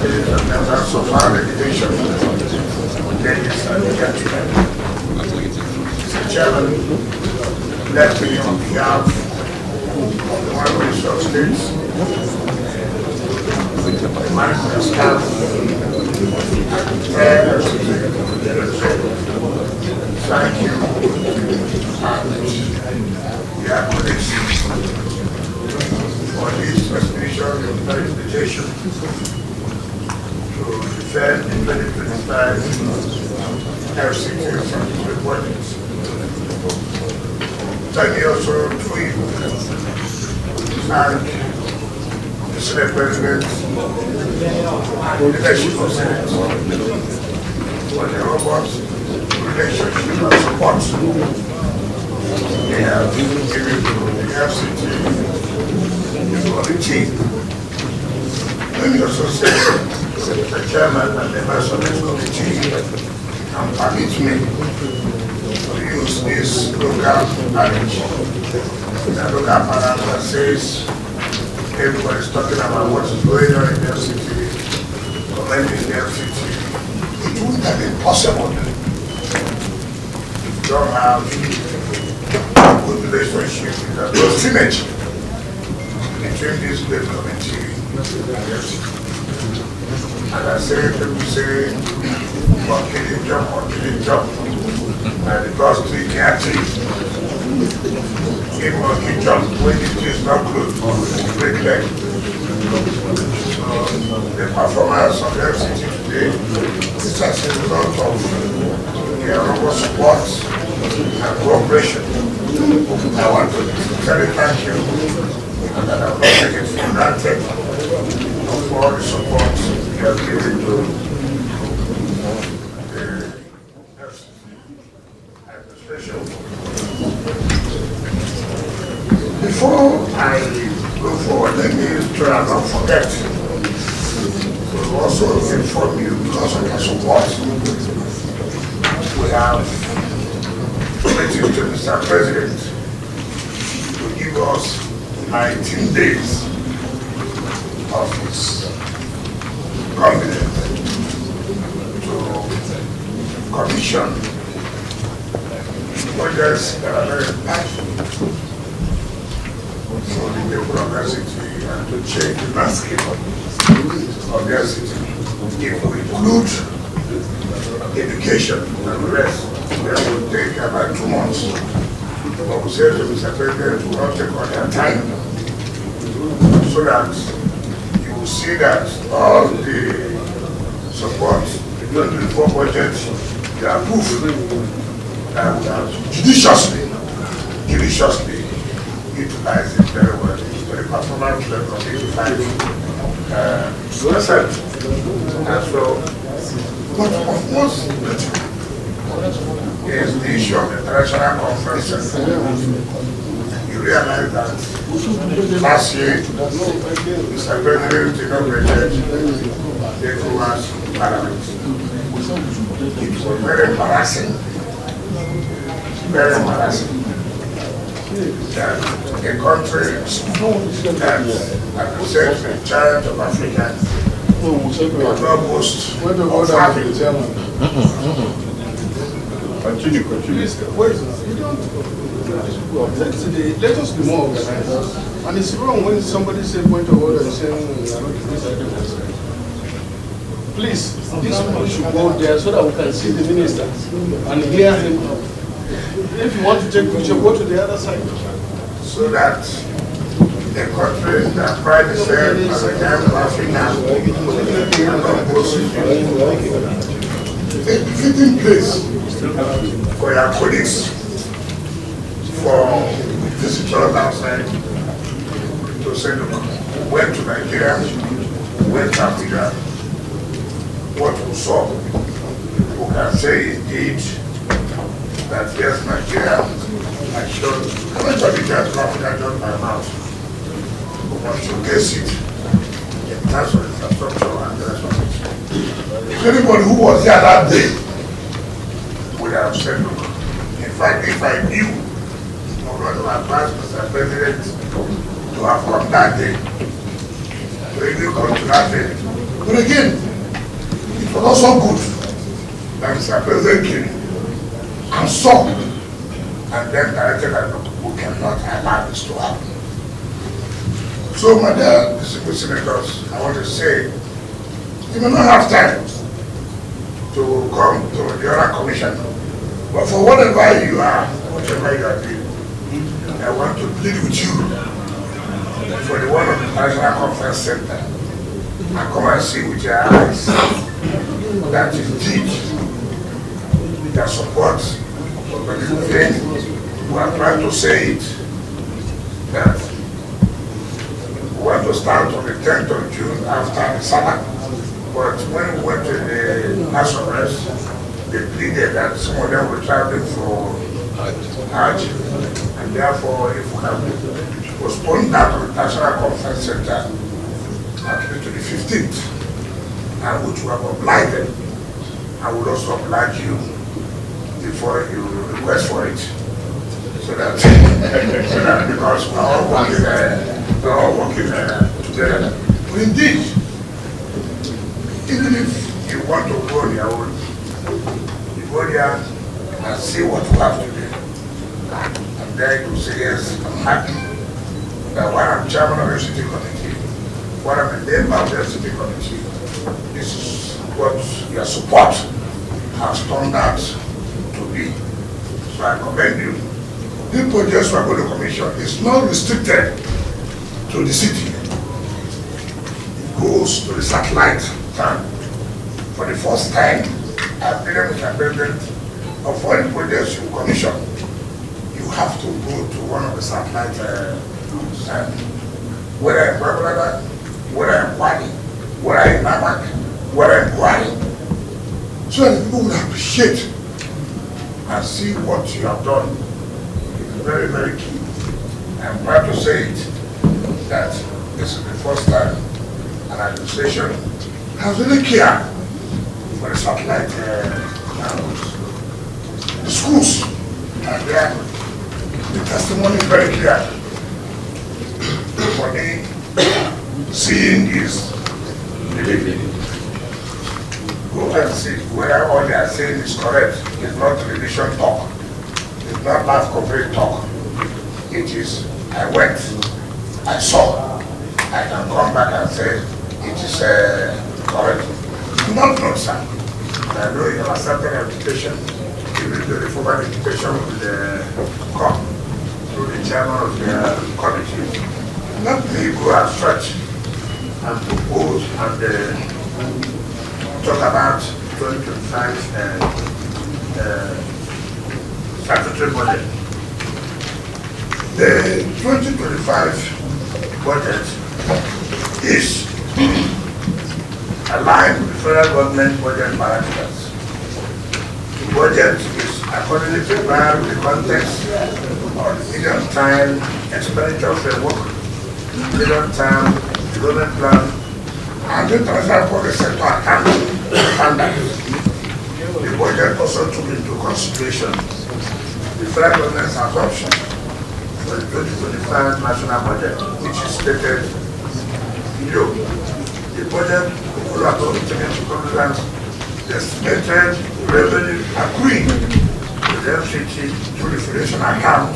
Ladies and members of our delegation, ladies and gentlemen, Mr. Chairman, let me on behalf of the One Ministry of States, the management staff, thank you and the colleagues for this expedition invitation to defend the 2025 FCT reporting. Let me also to you thank the Senate President and the leadership of Senate for the robust relationship and support they have given to the FCT for the team. Let me also say the chairman and members of this committee can permit me to use this local adage. The local parallel that says everybody's talking about what is going on in the FCT, commenting the FCT. It wouldn't have been possible if you don't have a good relationship with the synergy between this great committee and the FCT. And I say, people say, monkey jump, and the boss three can't take. If monkey jump when it is not good, break leg. So the performance of the FCT today is as a result of their robust support and cooperation. I want to tell you thank you, and that I will not take it for granted for all the support you have given to the FCT administration. Before I go forward, let me try and not forget to also inform you, because of your support, we have committed to Mr. President to give us 19 days of his confidence to commission projects that are very impactful for the people of the city and to change the landscape of their city. If we include education and the rest, that will take about 2 months. But we say to Mr. President, we will take all their time so that you will see that all the support, the 2024 budget, they are approved and judiciously utilize it very well. So the performance level of 85%. And so, but of course, is the issue of international conferences. You realize that last year, Mr. President inaugurated the ECOWAS Parliament. It was very embarrassing. Very embarrassing. That a country that represents the giant of Africa was not most of Africa. Continue. Let us be more organized. And it's wrong when somebody says point of order and saying, please, this people should go there so that we can see the minister and hear him. If you want to take picture, go to the other side. So that the country that pride itself as a giant of Africa a fitting place for your colleagues, for visitors outside, to say, look, went to Nigeria, went to Africa, what we saw, we can say indeed that yes, Nigeria, I showed, how much of it has Africa done by mouth? But to guess it, in terms of infrastructure and the rest of it. If anybody who was there that day would have said, look, in fact, if I knew, I would have advised Mr. President to have come that day. So if you come to that day, no But again, it was also good that Mr. President came and saw and then directed that we cannot allow this to happen. So, my dear distinguished senators, I want to say, you may not have time to come to the other commission, but for whatever you are, whatever you are doing, I want to plead with you for the one of the National Conference Center and come and see with your eyes that indeed their support for the thing. We are trying to say it that we want to start on the 10th of June after the summer, but when we went to the House of Reps, they pleaded that some of them were traveling for Hajj, and therefore if we can postpone that to the National Conference Center at least to the 15th, and which we have obliged them, I would also oblige you before you request for it. So that, because we're all working together. But indeed, even if you want to go on your own, you go there and see what you have to do. And then you say, yes, I'm happy that when I'm chairman of the FCT committee, when I'm a member of the FCT committee, this is what your support has turned out to be. So I commend you. This project we are going to commission is not restricted to the city. It goes to the satellite town. For the first time, I've been able to president of all the projects you commission. You have to go to one of the satellite towns. Whether in Babylon, whether in Wike, whether in Namak, whether in Wike. So that people will appreciate and see what you have done. Very, very key. I'm proud to say it, that this is the first time an administration has really cared for the satellite the schools, and there the testimony is very clear. For me, seeing is believing. Go and see whether all they are saying is correct. It's not television talk. It's not live coverage talk. It is, I went, I saw. I can come back and say it is correct. Not no, sir. I know you have accepted an invitation. Even though the formal invitation will come through the chairman of the committee. Let me go and stretch and propose and talk about 2025 statutory budget. The 2025 budget is aligned with the federal government budget parameters. The budget is accordingly prepared with the context of the medium-term expenditure framework, medium-term development plan, and the international public sector accounting standards. The budget also took into consideration the federal government's adoption for the 2025 national budget, which is stated below. The budget will also take into consideration the estimated revenue accruing to the FCT through the Federation account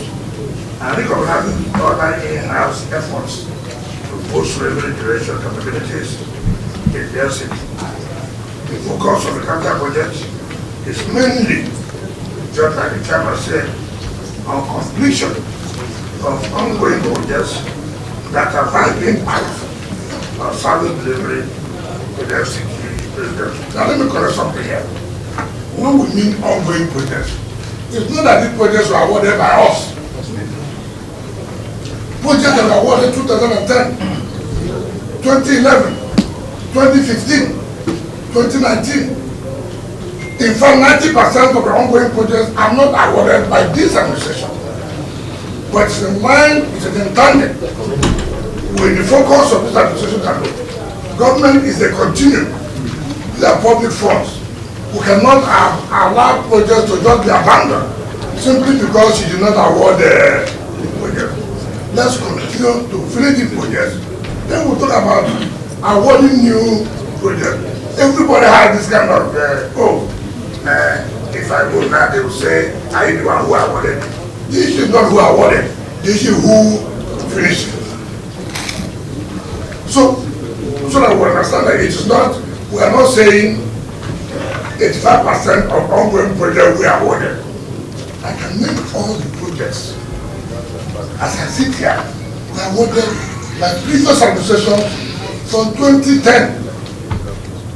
and recognizing other in-house efforts to boost revenue generation capabilities in the FCT. The focus of the capital budget is mainly, just like the chairman said, on completion of ongoing projects that have high impact on service delivery to the FCT president. Now let me correct something here. When we mean ongoing projects, it's not that these projects were awarded by us. Projects that were awarded 2010, 2011, 2015, 2019. In fact, 90% of the ongoing projects are not awarded by this administration. But it's in line, it's in tandem with the focus of this administration. Government is a continuum. These are public funds. We cannot allow projects to just be abandoned simply because you did not award the project. Let's continue to finish the projects. Then we'll talk about awarding new projects. have this kind of, if I go now, they will say, I am the one who awarded. The issue is not who awarded, the issue is who finished it. So that we understand that it is not, we are not saying 85% of ongoing projects we awarded. I can name all the projects. As I sit here, we awarded my previous administration from 2010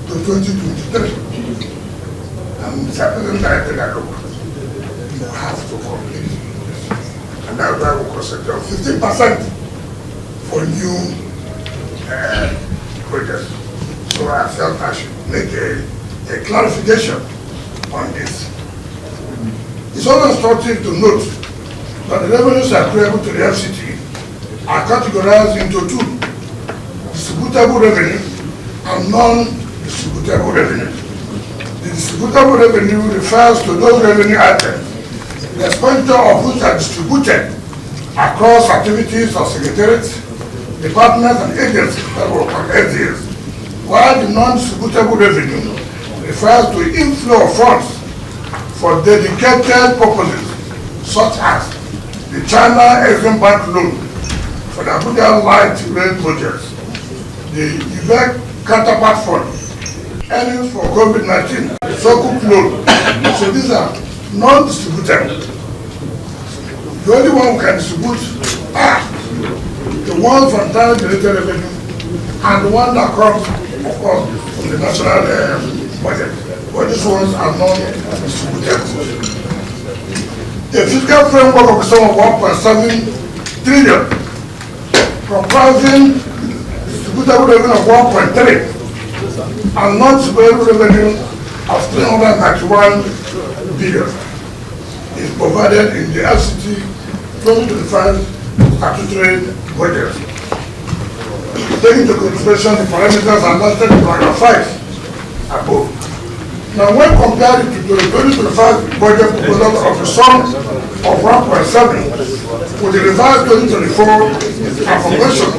to 2023. And Mr. President, I think that look, you have to complete this. And that's why we consider 15% for new projects. So I felt I should make a clarification on this. It's also instructive to note that the revenues attributable to the FCT are categorized into two: distributable revenue and non-distributable revenue. The distributable revenue refers to those revenue items, the expenditure of which are distributed across activities of secretariats, departments and agencies that work on SDs, while the non-distributable revenue refers to inflow of funds for dedicated purposes, such as the China Exim Bank loan for the Abuja Light Rail projects, the UVEC counterpart fund, earnings for COVID-19, Sokuk loan. So these are non-distributable. The only one who can distribute are the ones from direct related revenue and the one that comes, of course, from the national budget. But these ones are non-distributable. The fiscal framework of the sum of 1.7 trillion, comprising distributable revenue of 1.3 and non-distributable revenue of 391 billion, is provided in the FCT 2025 statutory budget. Taking into consideration the parameters and listed in paragraph 5 above. Now, when compared to the 2025 budget proposal of the sum of 1.7 with the revised 2024 appropriation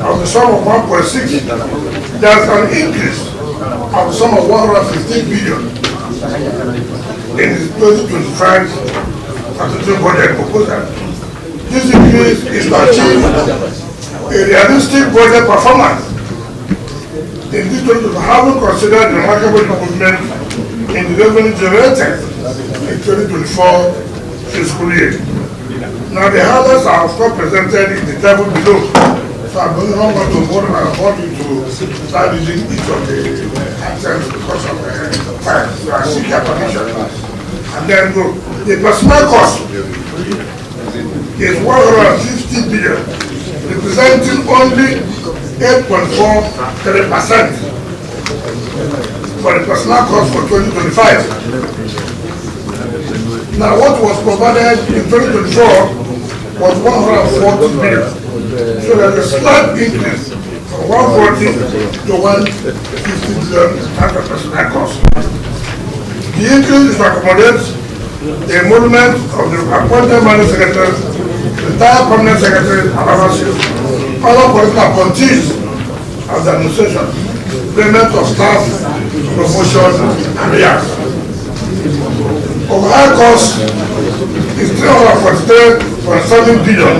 of the sum of 1.6, there's an increase of the sum of 115 billion in the 2025 statutory budget proposal. This increase is to achieve a realistic budget performance in this 2024, having considered the remarkable improvement in the revenue generated in 2024 fiscal year. Now the highlights are of course presented in the table below. So I don't know what to more than I want you to start using each of the items because of time. So I seek your permission. And then go. The personnel cost is 150 billion, representing only 8.43% for the personnel cost for 2025. Now what was provided in 2024 was 140 billion. So there's a slight increase from 140 to 150 billion as a personnel cost. The increase is to accommodate the emolument of the appointed managing secretary, retired permanent secretary, and other political appointees of the administration, payment of staff, promotion, and reacts. Overhead cost is 343.7 billion,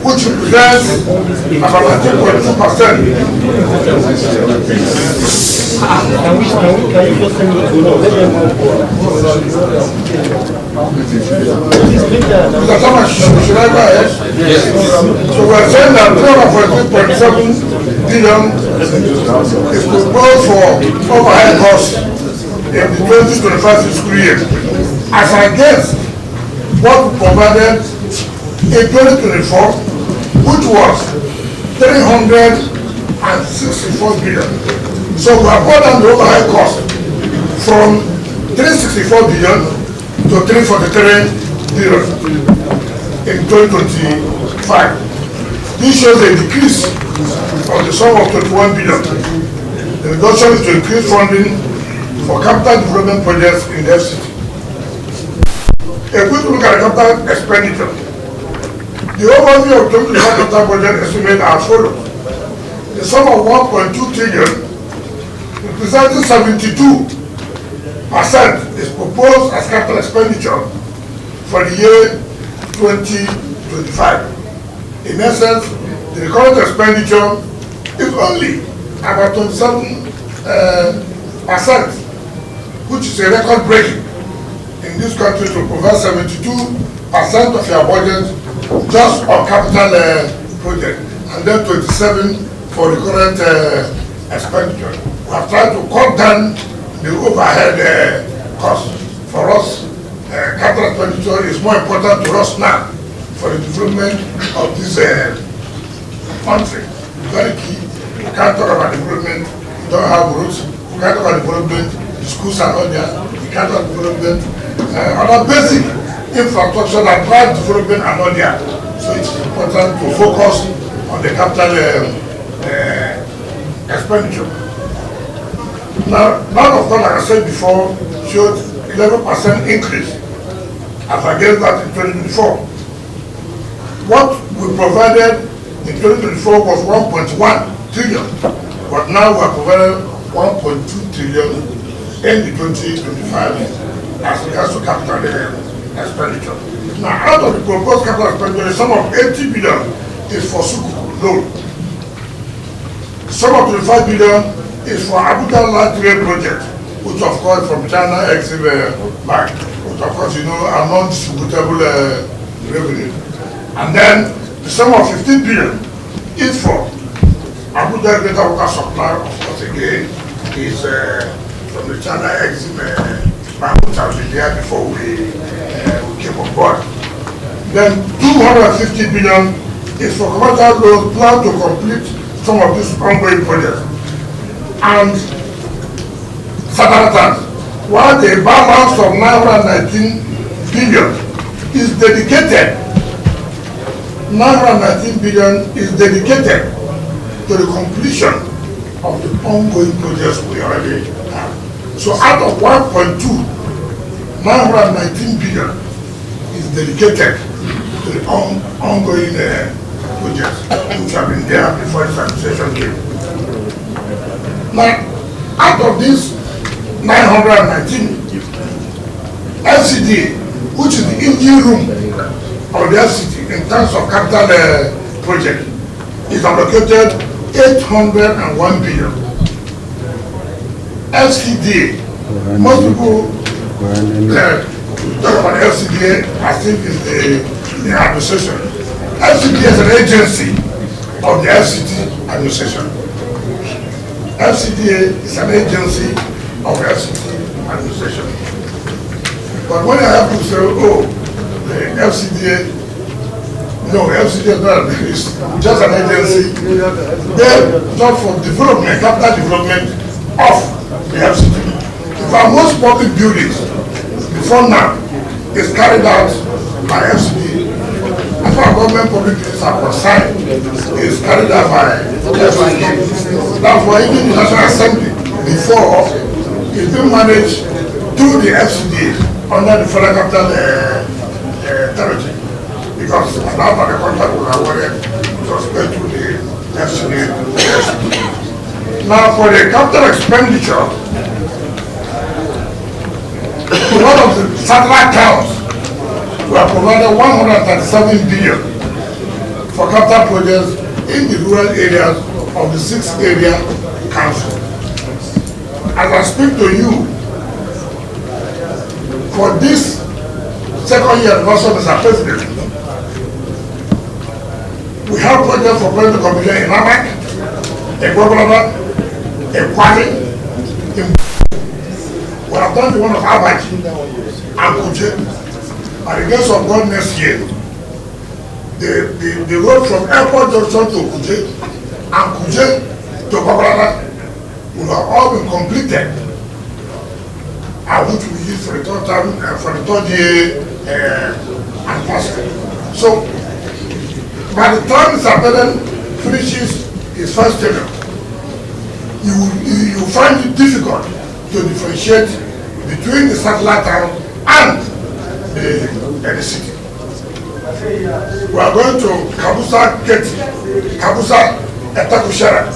which represents about 2.2%. Can you just send it to Mr. Thomas, should I go ahead? Yes. So we're saying that 343.7 billion is proposed for overhead costs in the 2025 fiscal year. As against what we provided in 2024, which was 364 billion. So we have brought down the overhead cost from 364 billion to 343 billion in 2025. This shows a decrease of the sum of 21 billion. The reduction is to increase funding for capital development projects in the FCT. A quick look at the capital expenditure. The overview of 2025 capital budget estimate are as follows. The sum of 1.2 trillion representing 72% is proposed as capital expenditure for the year 2025. In essence, the current expenditure is only about 27%, which is a record breaking in this country to provide 72% of your budget just on capital project, and then 27 for the current expenditure. We have tried to cut down the overhead cost. For us, capital expenditure is more important to us now for the development of this country. Very key. We can't talk about development, we don't have roads. We can't talk about development, the schools are not there. We can't talk about development, other basic infrastructure that drive development are not there. So it's important to focus on the capital expenditure. Now, none of that, like I said before, showed 11% increase as against that in 2024. What we provided in 2024 was 1.1 trillion, but now we are providing 1.2 trillion in the 2025 as regards to capital expenditure. Now, out of the proposed capital expenditure, the sum of 80 billion is for Suku loan. The sum of 25 billion is for Abuja Land Trade Project, which of course from China Exim Bank, which of course you know are non-distributable revenue. And then the sum of 15 billion is for Abuja Greater Water Supply, of course again, is from the China Exim Bank, which has been there before we came on board. Then 250 billion is for commercial loans planned to complete some of these ongoing projects. And Sadaratan, while the balance of 919 billion is dedicated, 919 billion is dedicated to the completion of the ongoing projects we already have. So out of 1.2, 919 billion is dedicated to the ongoing projects which have been there before this administration came. Now, out of this 919, FCT, which is the engine room of the FCT in terms of capital project, is allocated 801 billion. FCT, most people talk about FCT as if it's the administration. FCT is an agency of the FCT administration. FCTA is an agency of the FCT administration. But when I have to say, oh, the FCTA, no, FCTA is not, it's just an agency. They're not for development, capital development of the FCT. In fact, most public buildings before now is carried out by FCTA. As far as government public buildings are concerned, is carried out by FCTA. That's why even the National Assembly before it's been managed through the FCTA under the Federal Capital Territory, because now that the contract was awarded, it was paid through the FCTA. Now for the capital expenditure, one of the satellite towns were provided 137 billion for capital projects in the rural areas of the 6 area council. As I speak to you, for this second year anniversary of Mr. President, we have projects for President Commission in Amak, in Gwagwalada, in Kwame, in we have done the one of Abaji and Kuje. By the grace of God next year, the road from Airport Junction to Kuje and Kuje to Gwagwalada will have all been completed, and which we use for the third time, for the third year anniversary. So, by the time Mr. President finishes his first tenure, you find it difficult to differentiate between the satellite town and the city. We are going to Kabusa Keti, Kabusa Etakushara.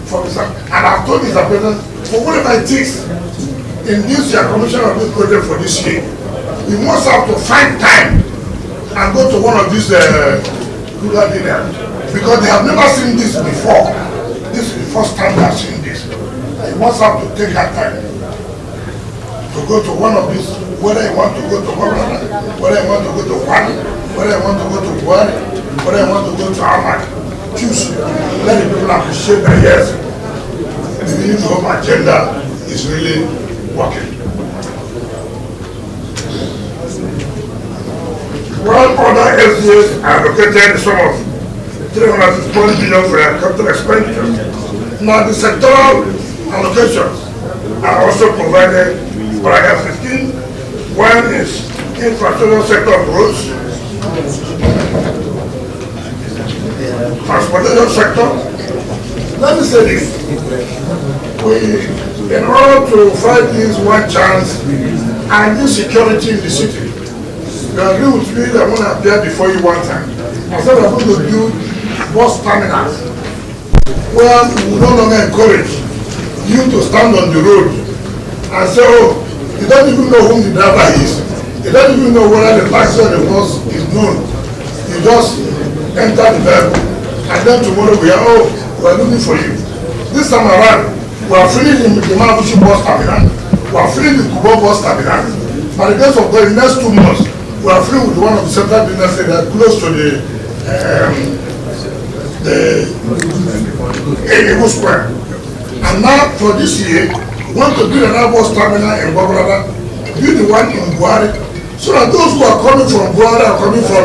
for Mr. And I've told Mr. President, for whatever it is, in this year, commission of this project for this year, we must have to find time and go to one of these rural areas, because they have never seen this before. This is the first time they have seen this. You must have to take that time to go to one of these, whether you want to go to Governor, whether you want to go to Wike, whether you want to go to Wike, whether you want to go to Ahmad. Choose. Let the people appreciate that yes, the New Hope agenda is really working. One other SDAs allocated the sum of 320 billion for their capital expenditure. Now the sectoral allocations are also provided by FCT. One is infrastructure sector of roads, transportation sector. Let me say this. In order to fight this one chance and insecurity in the city, you agree with me that when I appeared before you one time, I said I'm going to build bus terminals where we no longer encourage you to stand on the road and say, oh, you don't even know who the driver is. You don't even know whether the taxi or the bus is known. You just enter the vehicle and then tomorrow we are, oh, we are looking for you. This time around, we are finishing the Mabushi bus terminal. We are finishing the Kubo bus terminal. By the grace of God, in the next 2 months, we are free with one of the central business areas close to the Eagle Square. And now for this year, we want to build another bus terminal in Bobrada, build the one in Buhari, so that those who are coming from Buhari are coming from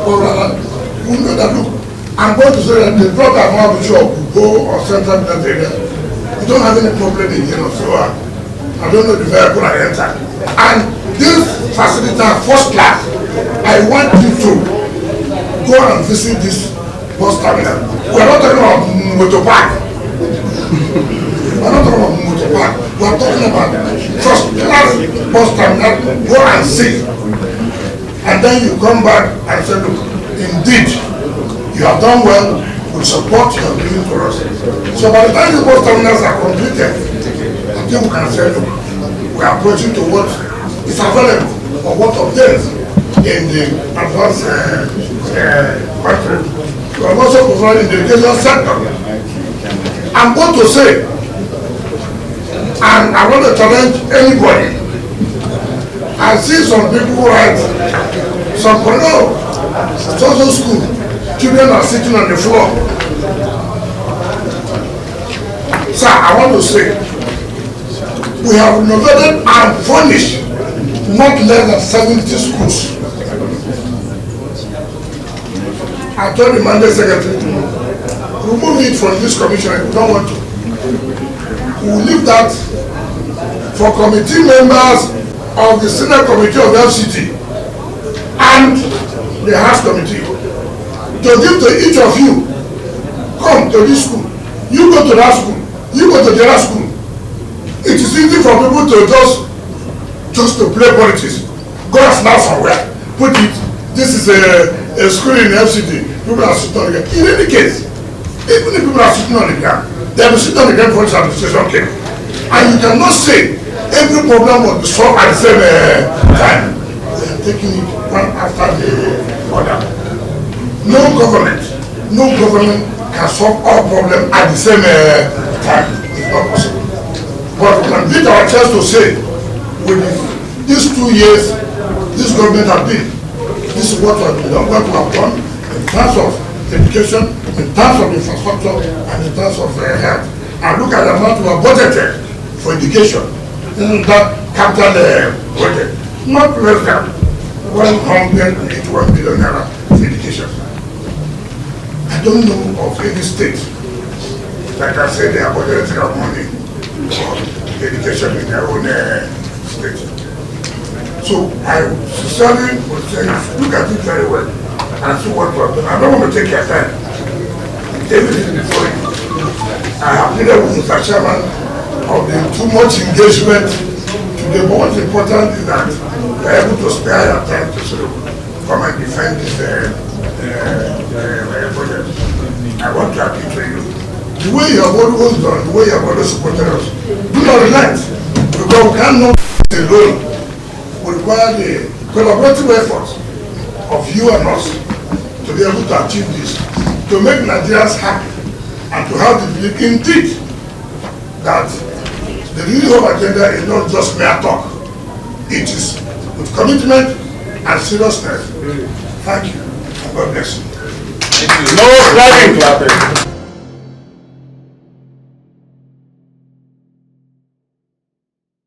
Bobrada, we know that look, I'm going to say that the drug at Mabushi or Kubo or central business area, we don't have any problem in here, so I don't know the vehicle I enter. And this facility are first class. I want you to go and visit this bus terminal. We are not talking about motor park. We are not talking about motor park. We are talking about first class bus terminal. Go and see. And then you come back and say, look, indeed, you have done well. We support you are giving to us. So by the time the bus terminals are completed, I think we can say, look, we are approaching to what is available or what obtains in the advanced country. We are also providing the education sector. I'm going to say, and I want to challenge anybody. I see some people who write, some social school, children are sitting on the floor. Sir, I want to say, we have renovated and furnished not less than 70 schools. I told the Monday Secretary, remove it from this commission if you don't want to. We will leave that for committee members of the Senate Committee of FCT and the House Committee to give to each of you. Come to this school, you go to that school, you go to the other school. It is easy for people to just to play politics. Go and snap somewhere, put it. This is a school in FCT. People are sitting on the ground. In any case, even if people are sitting on the ground, they will sit on the ground for this administration came. And you cannot say every problem will be solved at the same time. We are taking it one after the other. No government can solve all problems at the same time. It's not possible. But we can beat our chest to say, with these 2 years, this government has been, this is what we have done in terms of education, in terms of infrastructure, and in terms of health. And look at the amount we have budgeted for education in that capital project. Not less than 181 billion naira for education. I don't know of any state that can say they are budgeting money for education in their own state. So I sincerely would say, look at it very well and see what we have done. I don't want to take your time. Everything before you. I have needed with Mr. Chairman of the too much engagement today, but what's important is that we are able to spare your time to sort of come and defend this project. I want to appeal to you the way you have always done, the way you have always supported us, do not relent. Because we cannot do it alone. We require the collaborative effort of you and us to be able to achieve this, to make Nigerians happy, and to have the belief indeed that the Renew Hope agenda is not just mere talk. It is with commitment and seriousness. Thank you, and God bless you. No clapping.